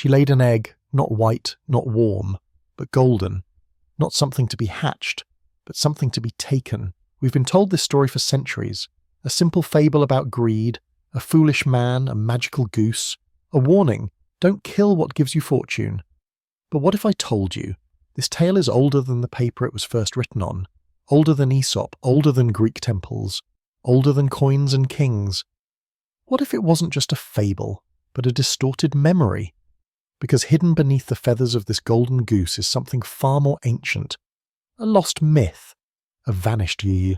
She laid an egg, not white, not warm, but golden. Not something to be hatched, but something to be taken. We've been told this story for centuries. A simple fable about greed, a foolish man, a magical goose, a warning, don't kill what gives you fortune. But what if I told you, this tale is older than the paper it was first written on, older than Aesop, older than Greek temples, older than coins and kings? What if it wasn't just a fable, but a distorted memory? Because hidden beneath the feathers of this golden goose is something far more ancient, a lost myth, a vanished ye,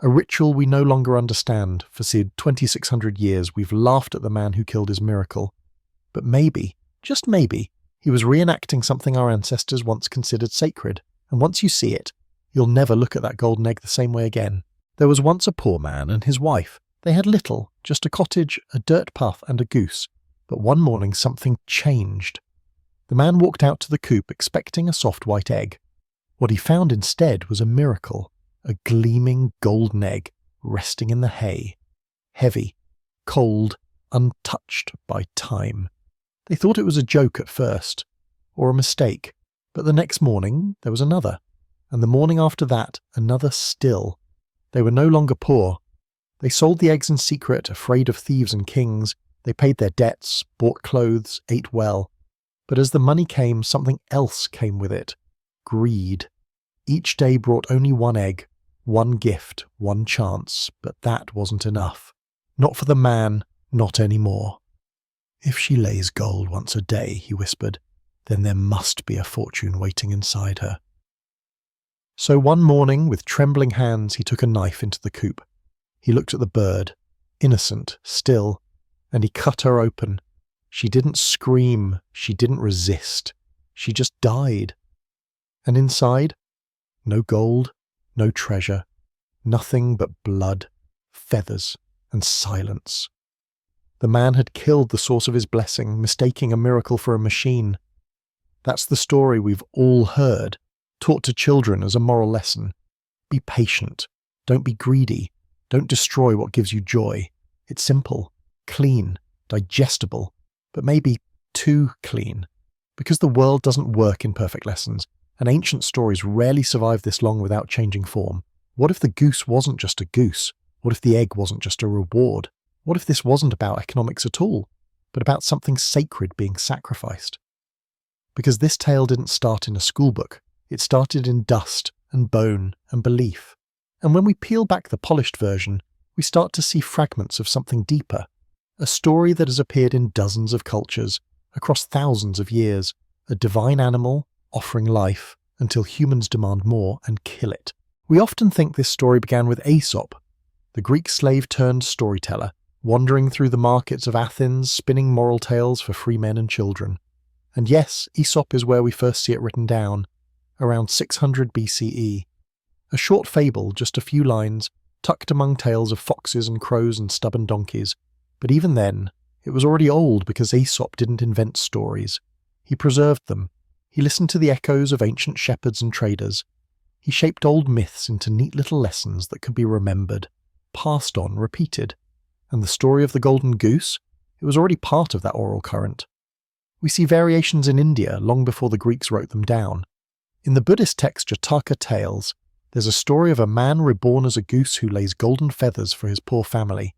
a ritual we no longer understand. For 2,600 years we've laughed at the man who killed his miracle. But maybe, just maybe, he was reenacting something our ancestors once considered sacred, and once you see it, you'll never look at that golden egg the same way again. There was once a poor man and his wife. They had little, just a cottage, a dirt path and a goose. But one morning something changed. The man walked out to the coop expecting a soft white egg. What he found instead was a miracle, a gleaming golden egg resting in the hay. Heavy, cold, untouched by time. They thought it was a joke at first, or a mistake, but the next morning there was another, and the morning after that another still. They were no longer poor. They sold the eggs in secret, afraid of thieves and kings. They paid their debts, bought clothes, ate well. But as the money came, something else came with it. Greed. Each day brought only one egg, one gift, one chance, but that wasn't enough. Not for the man, not anymore. If she lays gold once a day, he whispered, then there must be a fortune waiting inside her. So one morning, with trembling hands, he took a knife into the coop. He looked at the bird, innocent, still, and he cut her open. She didn't scream, she didn't resist, she just died. And inside, no gold, no treasure, nothing but blood, feathers, and silence. The man had killed the source of his blessing, mistaking a miracle for a machine. That's the story we've all heard, taught to children as a moral lesson. Be patient, don't be greedy, don't destroy what gives you joy. It's simple, clean, digestible, but maybe too clean. Because the world doesn't work in perfect lessons, and ancient stories rarely survive this long without changing form. What if the goose wasn't just a goose? What if the egg wasn't just a reward? What if this wasn't about economics at all, but about something sacred being sacrificed? Because this tale didn't start in a schoolbook. It started in dust and bone and belief. And when we peel back the polished version, we start to see fragments of something deeper. A story that has appeared in dozens of cultures, across thousands of years. A divine animal offering life until humans demand more and kill it. We often think this story began with Aesop, the Greek slave-turned-storyteller, wandering through the markets of Athens, spinning moral tales for free men and children. And yes, Aesop is where we first see it written down, around 600 BCE. A short fable, just a few lines, tucked among tales of foxes and crows and stubborn donkeys. But even then, it was already old because Aesop didn't invent stories. He preserved them. He listened to the echoes of ancient shepherds and traders. He shaped old myths into neat little lessons that could be remembered, passed on, repeated. And the story of the golden goose? It was already part of that oral current. We see variations in India long before the Greeks wrote them down. In the Buddhist text Jataka Tales, there's a story of a man reborn as a goose who lays golden feathers for his poor family.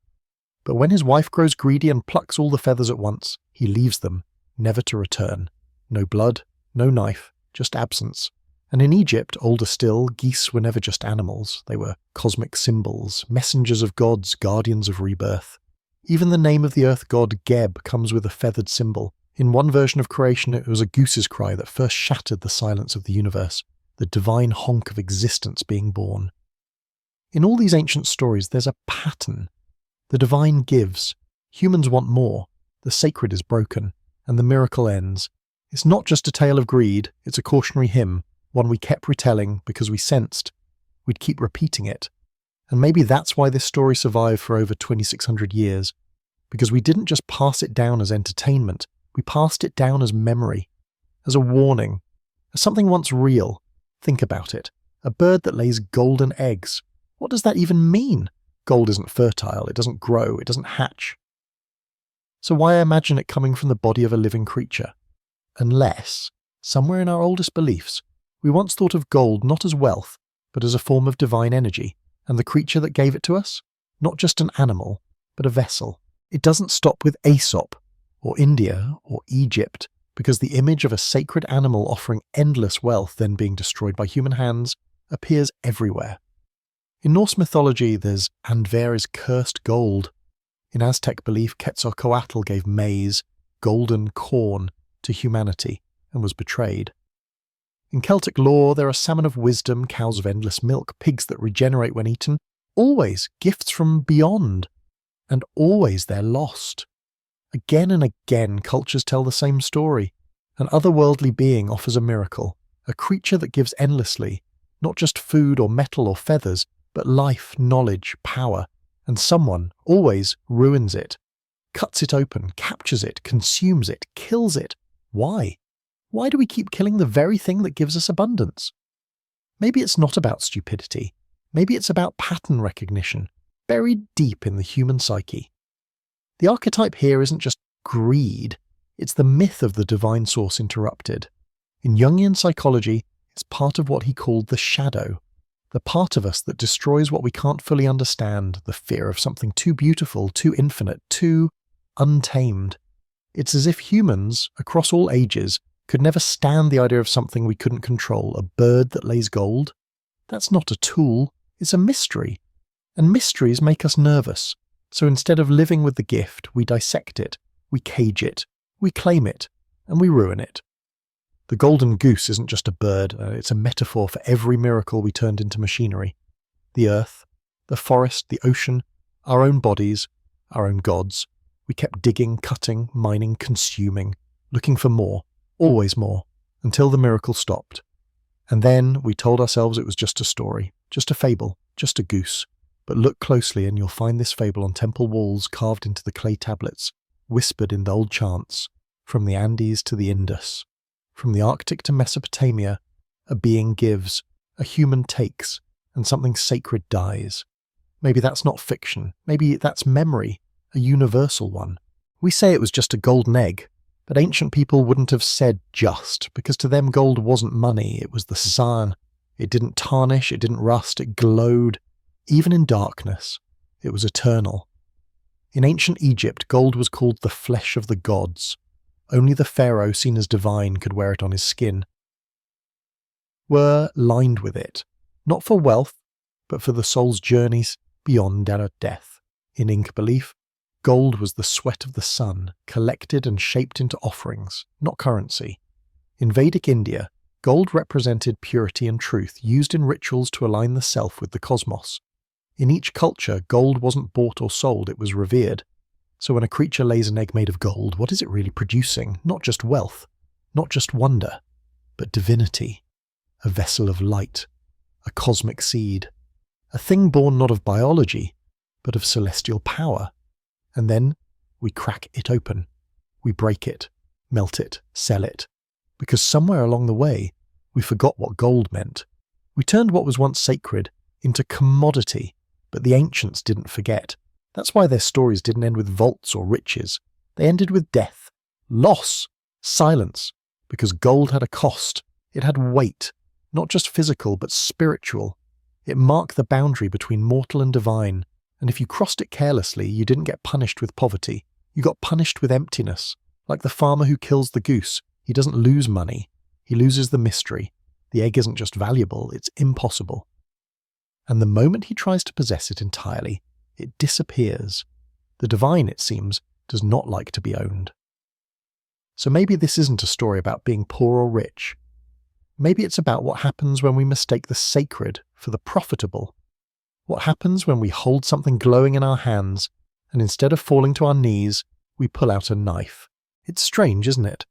But when his wife grows greedy and plucks all the feathers at once, he leaves them, never to return. No blood, no knife, just absence. And in Egypt, older still, geese were never just animals. They were cosmic symbols, messengers of gods, guardians of rebirth. Even the name of the earth god Geb comes with a feathered symbol. In one version of creation, it was a goose's cry that first shattered the silence of the universe, the divine honk of existence being born. In all these ancient stories, there's a pattern. The divine gives. Humans want more. The sacred is broken, and the miracle ends. It's not just a tale of greed, it's a cautionary hymn, one we kept retelling because we sensed we'd keep repeating it. And maybe that's why this story survived for over 2,600 years, because we didn't just pass it down as entertainment, we passed it down as memory, as a warning, as something once real. Think about it. A bird that lays golden eggs. What does that even mean? Gold isn't fertile, it doesn't grow, it doesn't hatch. So why imagine it coming from the body of a living creature? Unless, somewhere in our oldest beliefs, we once thought of gold not as wealth, but as a form of divine energy, and the creature that gave it to us, not just an animal, but a vessel. It doesn't stop with Aesop, or India, or Egypt, because the image of a sacred animal offering endless wealth then being destroyed by human hands appears everywhere. In Norse mythology, there's Andvari's cursed gold. In Aztec belief, Quetzalcoatl gave maize, golden corn, to humanity and was betrayed. In Celtic lore, there are salmon of wisdom, cows of endless milk, pigs that regenerate when eaten, always gifts from beyond, and always they're lost. Again and again, cultures tell the same story. An otherworldly being offers a miracle, a creature that gives endlessly, not just food or metal or feathers, but life, knowledge, power, and someone always ruins it, cuts it open, captures it, consumes it, kills it. Why? Why do we keep killing the very thing that gives us abundance? Maybe it's not about stupidity. Maybe it's about pattern recognition, buried deep in the human psyche. The archetype here isn't just greed, it's the myth of the divine source interrupted. In Jungian psychology, it's part of what he called the shadow, the part of us that destroys what we can't fully understand, the fear of something too beautiful, too infinite, too untamed. It's as if humans, across all ages, could never stand the idea of something we couldn't control, a bird that lays gold. That's not a tool, it's a mystery. And mysteries make us nervous. So instead of living with the gift, we dissect it, we cage it, we claim it, and we ruin it. The golden goose isn't just a bird, it's a metaphor for every miracle we turned into machinery. The earth, the forest, the ocean, our own bodies, our own gods. We kept digging, cutting, mining, consuming, looking for more, always more, until the miracle stopped. And then we told ourselves it was just a story, just a fable, just a goose. But look closely and you'll find this fable on temple walls carved into the clay tablets, whispered in the old chants, from the Andes to the Indus. From the Arctic to Mesopotamia, a being gives, a human takes, and something sacred dies. Maybe that's not fiction, maybe that's memory, a universal one. We say it was just a golden egg, but ancient people wouldn't have said just, because to them gold wasn't money, it was the sun. It didn't tarnish, it didn't rust, it glowed. Even in darkness, it was eternal. In ancient Egypt, gold was called the flesh of the gods. Only the pharaoh seen as divine could wear it on his skin. Were lined with it, not for wealth, but for the soul's journeys beyond death. In Inca belief, gold was the sweat of the sun, collected and shaped into offerings, not currency. In Vedic India, gold represented purity and truth, used in rituals to align the self with the cosmos. In each culture, gold wasn't bought or sold, it was revered. So when a creature lays an egg made of gold, what is it really producing? Not just wealth, not just wonder, but divinity, a vessel of light, a cosmic seed, a thing born not of biology, but of celestial power. And then we crack it open, we break it, melt it, sell it, because somewhere along the way, we forgot what gold meant. We turned what was once sacred into commodity, but the ancients didn't forget. That's why their stories didn't end with vaults or riches. They ended with death, loss, silence, because gold had a cost. It had weight, not just physical, but spiritual. It marked the boundary between mortal and divine, and if you crossed it carelessly, you didn't get punished with poverty. You got punished with emptiness. Like the farmer who kills the goose, he doesn't lose money. He loses the mystery. The egg isn't just valuable, it's impossible. And the moment he tries to possess it entirely, it disappears. The divine, it seems, does not like to be owned. So maybe this isn't a story about being poor or rich. Maybe it's about what happens when we mistake the sacred for the profitable. What happens when we hold something glowing in our hands, and instead of falling to our knees, we pull out a knife. It's strange, isn't it?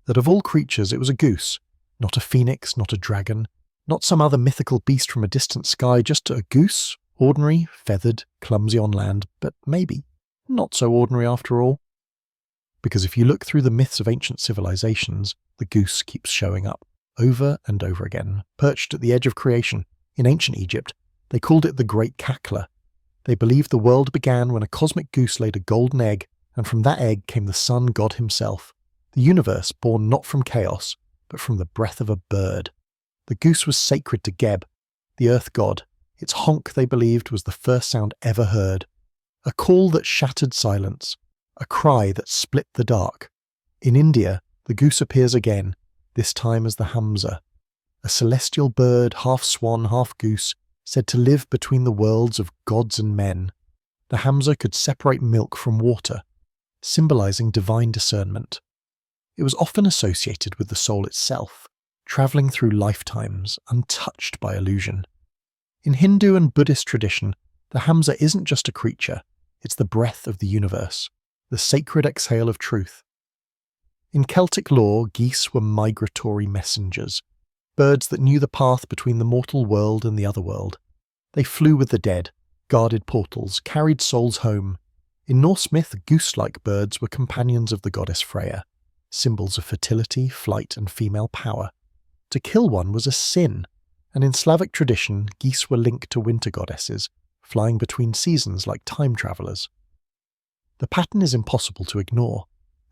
That of all creatures it was a goose, not a phoenix, not a dragon, not some other mythical beast from a distant sky, just a goose, ordinary, feathered, clumsy on land, but maybe not so ordinary after all. Because if you look through the myths of ancient civilizations, the goose keeps showing up, over and over again, perched at the edge of creation. In ancient Egypt, they called it the Great Cackler. They believed the world began when a cosmic goose laid a golden egg, and from that egg came the sun god himself. The universe born not from chaos, but from the breath of a bird. The goose was sacred to Geb, the earth god. Its honk, they believed, was the first sound ever heard. A call that shattered silence, a cry that split the dark. In India, the goose appears again, this time as the Hamza, a celestial bird, half swan, half goose, said to live between the worlds of gods and men. The Hamza could separate milk from water, symbolizing divine discernment. It was often associated with the soul itself, traveling through lifetimes, untouched by illusion. In Hindu and Buddhist tradition, the Hamza isn't just a creature, it's the breath of the universe, the sacred exhale of truth. In Celtic lore, geese were migratory messengers, birds that knew the path between the mortal world and the other world. They flew with the dead, guarded portals, carried souls home. In Norse myth, goose-like birds were companions of the goddess Freya, symbols of fertility, flight, and female power. To kill one was a sin, and in Slavic tradition, geese were linked to winter goddesses, flying between seasons like time travelers. The pattern is impossible to ignore.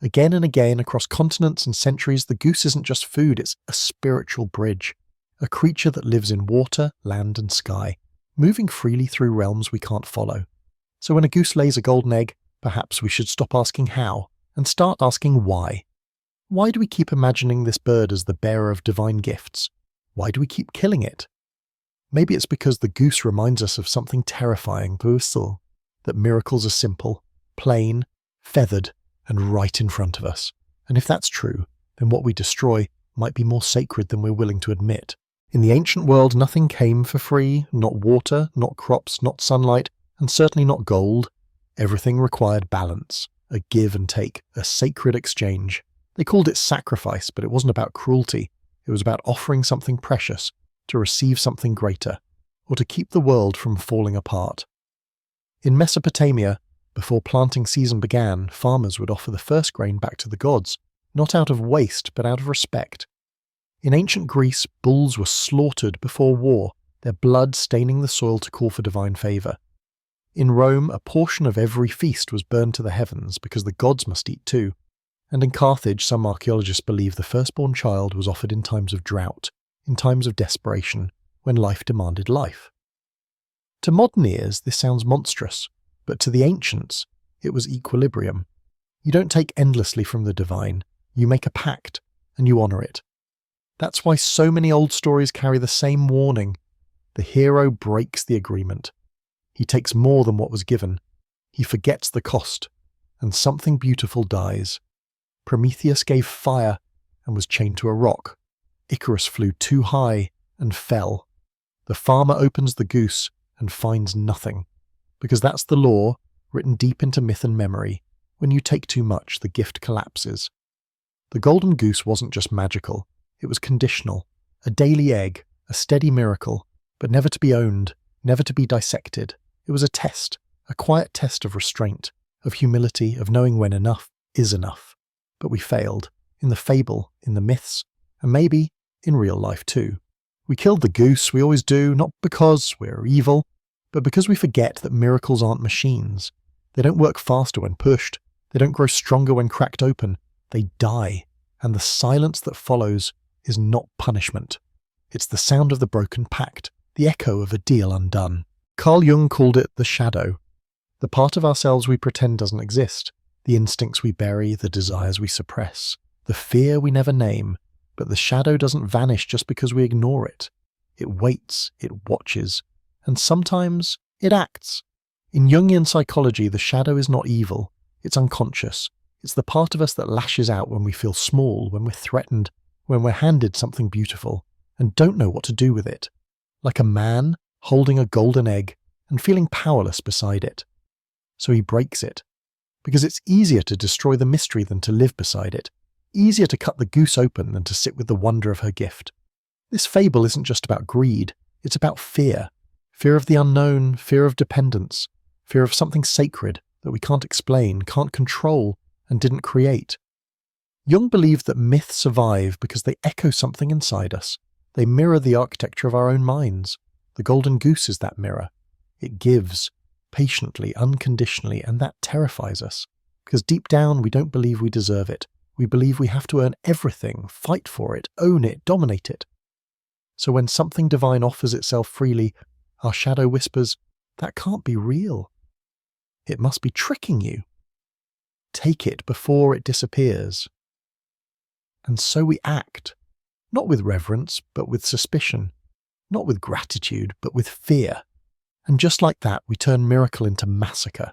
Again and again, across continents and centuries, the goose isn't just food, it's a spiritual bridge, a creature that lives in water, land, and sky, moving freely through realms we can't follow. So when a goose lays a golden egg, perhaps we should stop asking how, and start asking why. Why do we keep imagining this bird as the bearer of divine gifts? Why do we keep killing it? Maybe it's because the goose reminds us of something terrifying, that miracles are simple, plain, feathered, and right in front of us. And if that's true, then what we destroy might be more sacred than we're willing to admit. In the ancient world, nothing came for free, not water, not crops, not sunlight, and certainly not gold. Everything required balance, a give and take, a sacred exchange. They called it sacrifice, but it wasn't about cruelty. It was about offering something precious to receive something greater, or to keep the world from falling apart. In Mesopotamia, before planting season began, farmers would offer the first grain back to the gods, not out of waste, but out of respect. In ancient Greece, bulls were slaughtered before war, their blood staining the soil to call for divine favour. In Rome, a portion of every feast was burned to the heavens because the gods must eat too. And in Carthage, some archaeologists believe the firstborn child was offered in times of drought, in times of desperation, when life demanded life. To modern ears, this sounds monstrous, but to the ancients, it was equilibrium. You don't take endlessly from the divine, you make a pact, and you honour it. That's why so many old stories carry the same warning. The hero breaks the agreement. He takes more than what was given. He forgets the cost, and something beautiful dies. Prometheus gave fire and was chained to a rock. Icarus flew too high and fell. The farmer opens the goose and finds nothing. Because that's the law, written deep into myth and memory. When you take too much, the gift collapses. The golden goose wasn't just magical, it was conditional. A daily egg, a steady miracle, but never to be owned, never to be dissected. It was a test, a quiet test of restraint, of humility, of knowing when enough is enough. But we failed, in the fable, in the myths, and maybe in real life too. We killed the goose, we always do, not because we're evil, but because we forget that miracles aren't machines. They don't work faster when pushed, they don't grow stronger when cracked open, they die, and the silence that follows is not punishment. It's the sound of the broken pact, the echo of a deal undone. Carl Jung called it the shadow, the part of ourselves we pretend doesn't exist, the instincts we bury, the desires we suppress, the fear we never name, but the shadow doesn't vanish just because we ignore it. It waits, it watches, and sometimes it acts. In Jungian psychology, the shadow is not evil, it's unconscious. It's the part of us that lashes out when we feel small, when we're threatened, when we're handed something beautiful, and don't know what to do with it. Like a man holding a golden egg and feeling powerless beside it. So he breaks it. Because it's easier to destroy the mystery than to live beside it. Easier to cut the goose open than to sit with the wonder of her gift. This fable isn't just about greed, it's about fear. Fear of the unknown, fear of dependence, fear of something sacred that we can't explain, can't control, and didn't create. Jung believed that myths survive because they echo something inside us. They mirror the architecture of our own minds. The golden goose is that mirror. It gives, patiently, unconditionally, and that terrifies us. Because deep down we don't believe we deserve it. We believe we have to earn everything, fight for it, own it, dominate it. So when something divine offers itself freely, our shadow whispers, that can't be real. It must be tricking you. Take it before it disappears. And so we act, not with reverence, but with suspicion, not with gratitude, but with fear. And just like that, we turn miracle into massacre.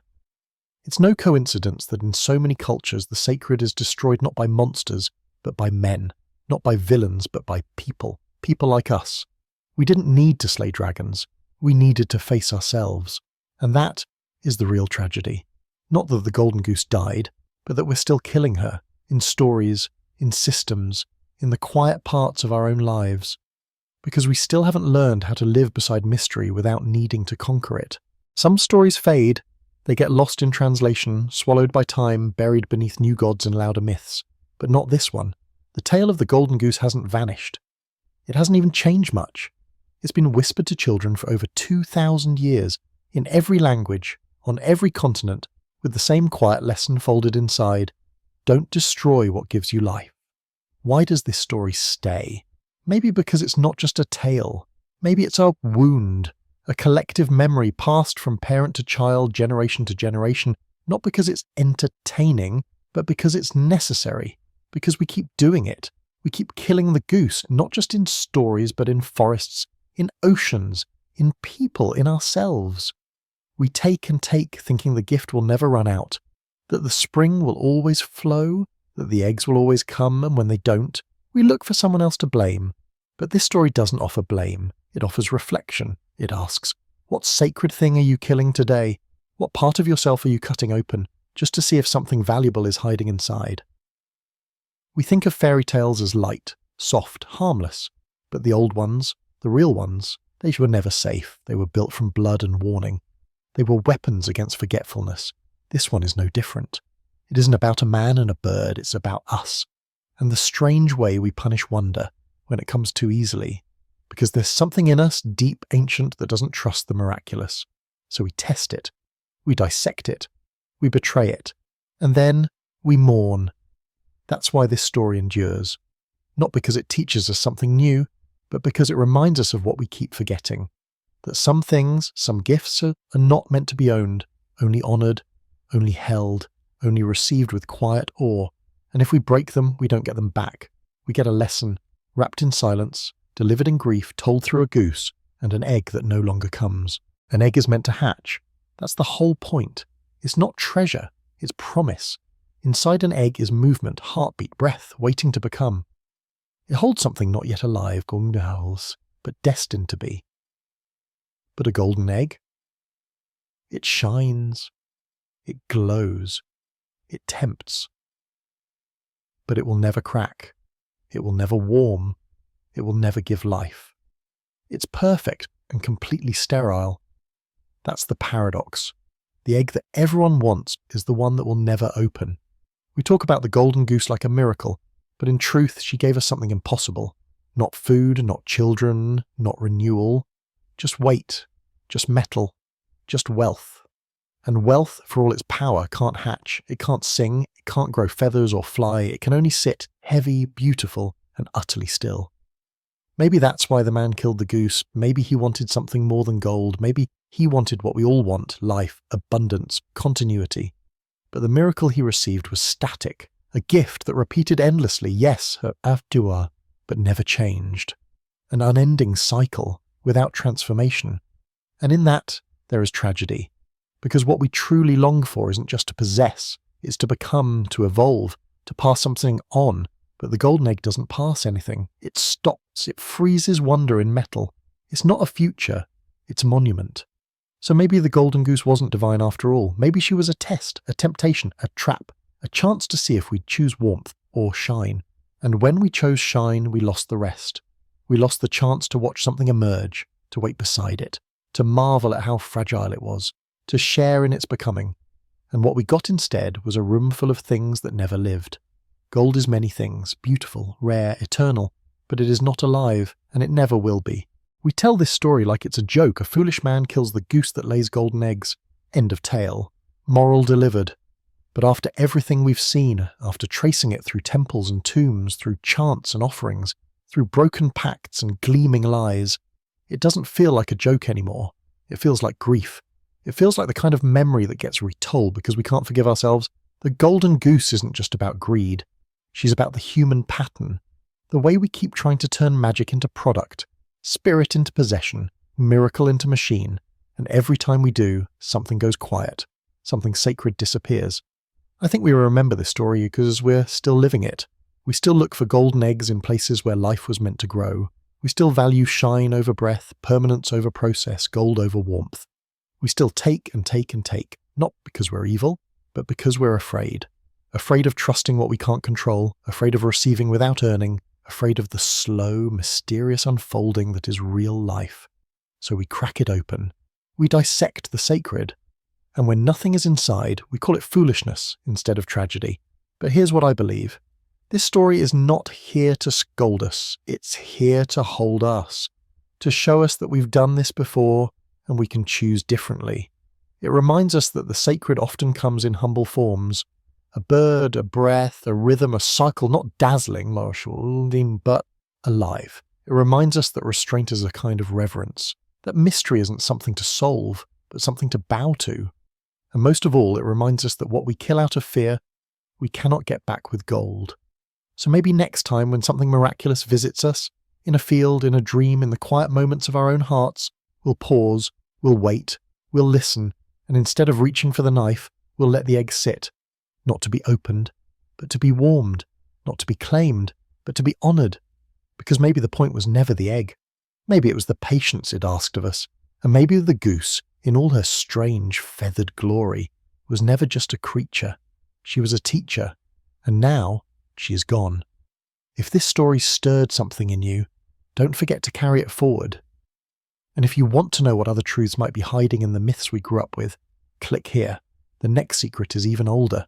It's no coincidence that in so many cultures the sacred is destroyed not by monsters, but by men, not by villains, but by people like us. We didn't need to slay dragons, we needed to face ourselves. And that is the real tragedy. Not that the golden goose died, but that we're still killing her, in stories, in systems, in the quiet parts of our own lives. Because we still haven't learned how to live beside mystery without needing to conquer it. Some stories fade, they get lost in translation, swallowed by time, buried beneath new gods and louder myths. But not this one. The tale of the golden goose hasn't vanished. It hasn't even changed much. It's been whispered to children for over 2,000 years, in every language, on every continent, with the same quiet lesson folded inside. Don't destroy what gives you life. Why does this story stay? Maybe because it's not just a tale. Maybe it's a wound, a collective memory passed from parent to child, generation to generation, not because it's entertaining, but because it's necessary, because we keep doing it. We keep killing the goose, not just in stories, but in forests, in oceans, in people, in ourselves. We take and take, thinking the gift will never run out, that the spring will always flow, that the eggs will always come, and when they don't, we look for someone else to blame. But this story doesn't offer blame. It offers reflection. It asks, what sacred thing are you killing today? What part of yourself are you cutting open, just to see if something valuable is hiding inside? We think of fairy tales as light, soft, harmless. But the old ones, the real ones, they were never safe. They were built from blood and warning. They were weapons against forgetfulness. This one is no different. It isn't about a man and a bird, it's about us. And the strange way we punish wonder when it comes too easily. Because there's something in us, deep, ancient, that doesn't trust the miraculous. So we test it. We dissect it. We betray it. And then we mourn. That's why this story endures. Not because it teaches us something new, but because it reminds us of what we keep forgetting. That some things, some gifts are not meant to be owned, only honoured, only held, only received with quiet awe. And if we break them, we don't get them back. We get a lesson, wrapped in silence, delivered in grief, told through a goose, and an egg that no longer comes. An egg is meant to hatch. That's the whole point. It's not treasure, it's promise. Inside an egg is movement, heartbeat, breath, waiting to become. It holds something not yet alive, but destined to be. But a golden egg? It shines. It glows. It tempts. But it will never crack. It will never warm. It will never give life. It's perfect and completely sterile. That's the paradox. The egg that everyone wants is the one that will never open. We talk about the golden goose like a miracle, but in truth she gave us something impossible. Not food, not children, not renewal. Just weight, just metal, just wealth. And wealth, for all its power, can't hatch, it can't sing, it can't grow feathers or fly, it can only sit, heavy, beautiful, and utterly still. Maybe that's why the man killed the goose. Maybe he wanted something more than gold. Maybe he wanted what we all want, life, abundance, continuity. But the miracle he received was static, a gift that repeated endlessly, yes, her avdua, but never changed. An unending cycle, without transformation. And in that, there is tragedy. Because what we truly long for isn't just to possess, it's to become, to evolve, to pass something on. But the golden egg doesn't pass anything. It stops, it freezes wonder in metal. It's not a future, it's a monument. So maybe the golden goose wasn't divine after all. Maybe she was a test, a temptation, a trap, a chance to see if we'd choose warmth or shine. And when we chose shine, we lost the rest. We lost the chance to watch something emerge, to wait beside it, to marvel at how fragile it was, to share in its becoming. And what we got instead was a room full of things that never lived. Gold is many things, beautiful, rare, eternal, but it is not alive, and it never will be. We tell this story like it's a joke. A foolish man kills the goose that lays golden eggs. End of tale. Moral delivered. But after everything we've seen, after tracing it through temples and tombs, through chants and offerings, through broken pacts and gleaming lies, it doesn't feel like a joke anymore. It feels like grief. It feels like the kind of memory that gets retold because we can't forgive ourselves. The golden goose isn't just about greed. She's about the human pattern, the way we keep trying to turn magic into product, spirit into possession, miracle into machine, and every time we do, something goes quiet, something sacred disappears. I think we remember this story because we're still living it. We still look for golden eggs in places where life was meant to grow. We still value shine over breath, permanence over process, gold over warmth. We still take and take and take, not because we're evil, but because we're afraid. Afraid of trusting what we can't control, afraid of receiving without earning, afraid of the slow, mysterious unfolding that is real life. So we crack it open. We dissect the sacred. And when nothing is inside, we call it foolishness instead of tragedy. But here's what I believe. This story is not here to scold us. It's here to hold us, to show us that we've done this before and we can choose differently. It reminds us that the sacred often comes in humble forms. A bird, a breath, a rhythm, a cycle, not dazzling, but alive. It reminds us that restraint is a kind of reverence, that mystery isn't something to solve, but something to bow to. And most of all, it reminds us that what we kill out of fear, we cannot get back with gold. So maybe next time when something miraculous visits us, in a field, in a dream, in the quiet moments of our own hearts, we'll pause, we'll wait, we'll listen, and instead of reaching for the knife, we'll let the egg sit, not to be opened, but to be warmed, not to be claimed, but to be honoured. Because maybe the point was never the egg. Maybe it was the patience it asked of us, and maybe the goose, in all her strange feathered glory, was never just a creature. She was a teacher, and now she is gone. If this story stirred something in you, don't forget to carry it forward. And if you want to know what other truths might be hiding in the myths we grew up with, click here. The next secret is even older.